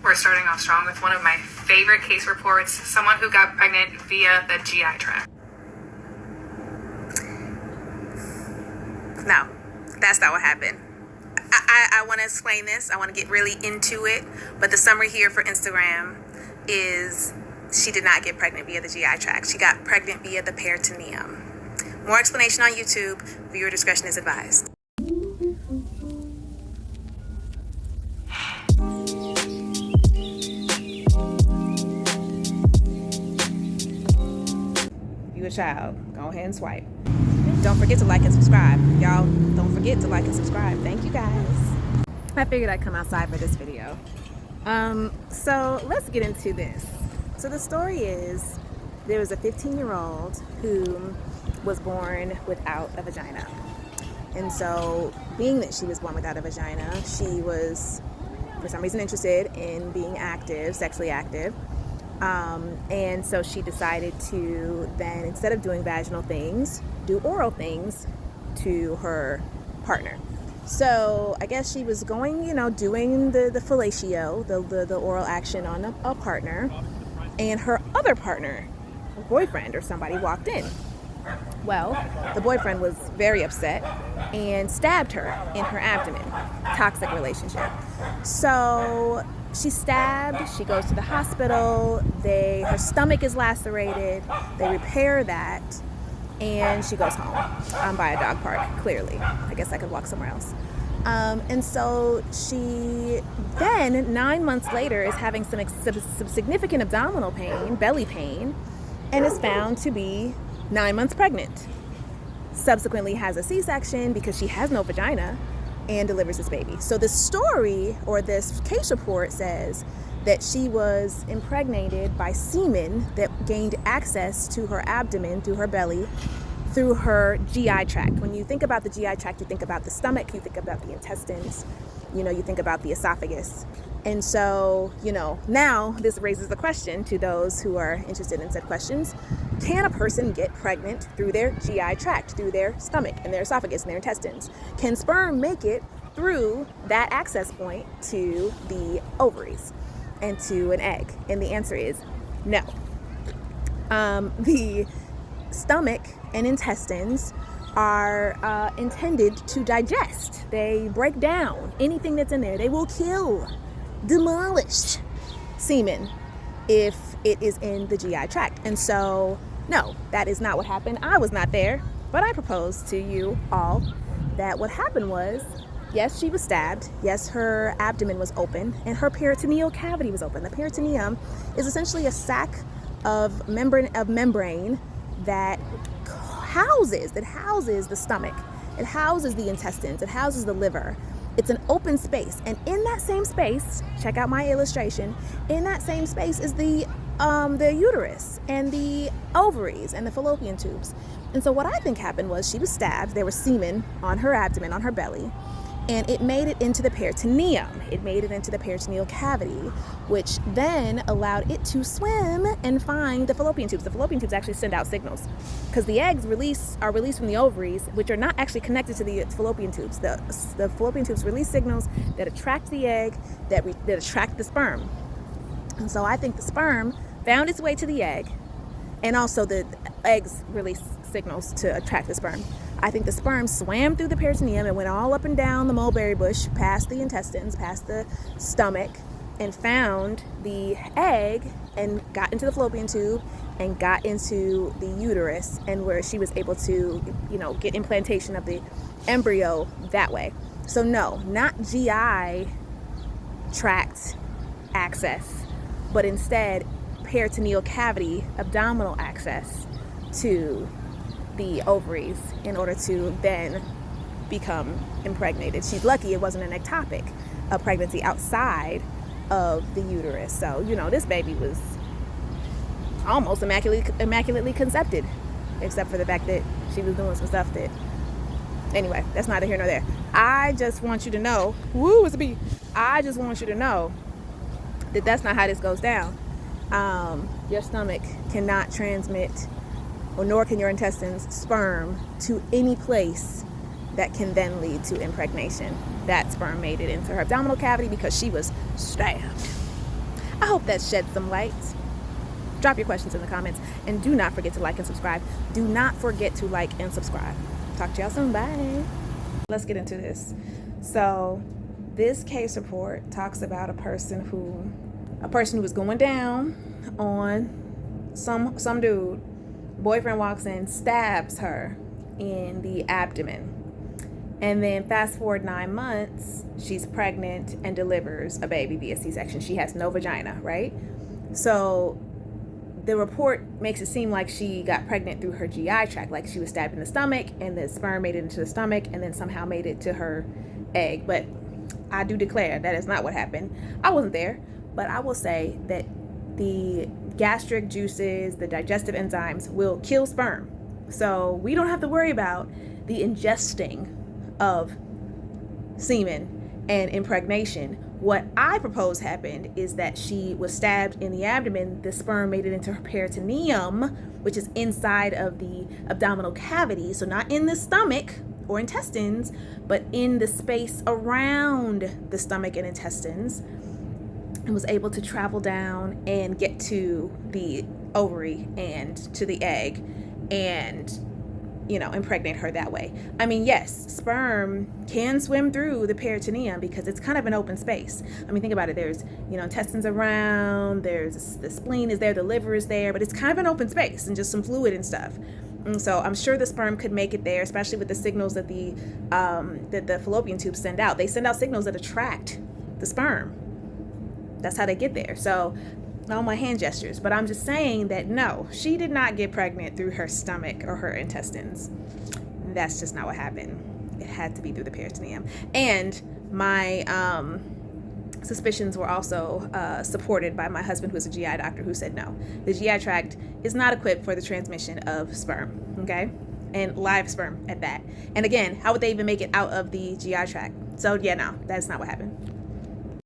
We're starting off strong with one of my favorite case reports, someone who got pregnant via the GI tract. No, that's not what happened. I want to explain this. I want to get really into it. But the summary here for Instagram is she did not get pregnant via the GI tract. She got pregnant via the peritoneum. More explanation on YouTube. Viewer discretion is advised. You a child, go ahead and swipe. Don't forget to like and subscribe. Y'all, don't forget to like and subscribe. Thank you guys. I figured I'd come outside for this video. So let's get into this. So the story is, there was a 15-year-old who was born without a vagina. And so, being that she was born without a vagina, she was, for some reason, interested in being active, sexually active. And so she decided to then, instead of doing vaginal things, do oral things to her partner. So I guess she was going, doing the fellatio, the oral action on a partner, and her other partner, a boyfriend or somebody, walked in. Well, the boyfriend was very upset and stabbed her in her abdomen. Toxic relationship. So she's stabbed, she goes to the hospital, her stomach is lacerated, they repair that, and she goes home by a dog park, clearly. I guess I could walk somewhere else. And so she then, 9 months later, is having some significant abdominal pain, belly pain, and is found to be 9 months pregnant. Subsequently has a C-section because she has no vagina and delivers this baby. So the story, or this case report, says that she was impregnated by semen that gained access to her abdomen, through her belly, through her GI tract. When you think about the GI tract, you think about the stomach, you think about the intestines, you think about the esophagus. And so, now this raises the question to those who are interested in said questions. Can a person get pregnant through their GI tract, through their stomach and their esophagus and their intestines? Can sperm make it through that access point to the ovaries and to an egg? And the answer is no. The stomach and intestines are intended to digest. They break down anything that's in there. They will kill, demolish semen if it is in the GI tract. And so, no, that is not what happened. I was not there, but I propose to you all that what happened was, yes, she was stabbed. Yes, her abdomen was open and her peritoneal cavity was open. The peritoneum is essentially a sac of membrane that houses the stomach. It houses the intestines. It houses the liver. It's an open space. And in that same space, check out my illustration, in that same space is the uterus and the ovaries and the fallopian tubes. And so what I think happened was she was stabbed. There was semen on her abdomen, on her belly, and it made it into the peritoneum. It made it into the peritoneal cavity, which then allowed it to swim and find the fallopian tubes. The fallopian tubes actually send out signals because the eggs are released from the ovaries, which are not actually connected to the fallopian tubes. The fallopian tubes release signals that attract the egg, that attract the sperm. And so I think the sperm found its way to the egg, and also the eggs release signals to attract the sperm. I think the sperm swam through the peritoneum and went all up and down the mulberry bush, past the intestines, past the stomach, and found the egg and got into the fallopian tube and got into the uterus, and where she was able to, get implantation of the embryo that way. So no, not GI tract access, but instead peritoneal cavity, abdominal access to the ovaries in order to then become impregnated. She's lucky it wasn't an ectopic, a pregnancy outside of the uterus. So, this baby was almost immaculately conceived, except for the fact that she was doing some stuff that, anyway, that's neither here nor there. I just want you to know, it's a bee. I just want you to know that that's not how this goes down. Your stomach cannot transmit, or nor can your intestines, sperm to any place that can then lead to impregnation. That sperm made it into her abdominal cavity because she was stabbed. hope that sheds some light. Drop your questions in the comments, and do not forget to like and subscribe. Do not forget to like and subscribe. Talk to y'all soon. Bye. Let's get into this. So this case report talks about a person who was going down on some dude. Boyfriend walks in, stabs her in the abdomen, and then fast forward 9 months, she's pregnant and delivers a baby via C-section. She has no vagina, right? So the report makes it seem like she got pregnant through her GI tract, like she was stabbed in the stomach and the sperm made it into the stomach and then somehow made it to her egg. But I do declare that is not what happened. I wasn't there, but I will say that the gastric juices, the digestive enzymes will kill sperm. So we don't have to worry about the ingesting of semen and impregnation. What I propose happened is that she was stabbed in the abdomen. The sperm made it into her peritoneum, which is inside of the abdominal cavity. So not in the stomach or intestines, but in the space around the stomach and intestines, and was able to travel down and get to the ovary and to the egg and, impregnate her that way. I mean, yes, sperm can swim through the peritoneum because it's kind of an open space. I mean, think about it. There's, intestines around, there's the spleen is there, the liver is there, but it's kind of an open space and just some fluid and stuff. And so I'm sure the sperm could make it there, especially with the signals that the fallopian tubes send out. They send out signals that attract the sperm. That's how they get there. So all my hand gestures, but I'm just saying that no, she did not get pregnant through her stomach or her intestines. That's just not what happened. It had to be through the peritoneum. And my suspicions were also supported by my husband, who is a GI doctor, who said no, the GI tract is not equipped for the transmission of sperm, okay? And live sperm at that. And again, how would they even make it out of the GI tract? So yeah, no, that's not what happened.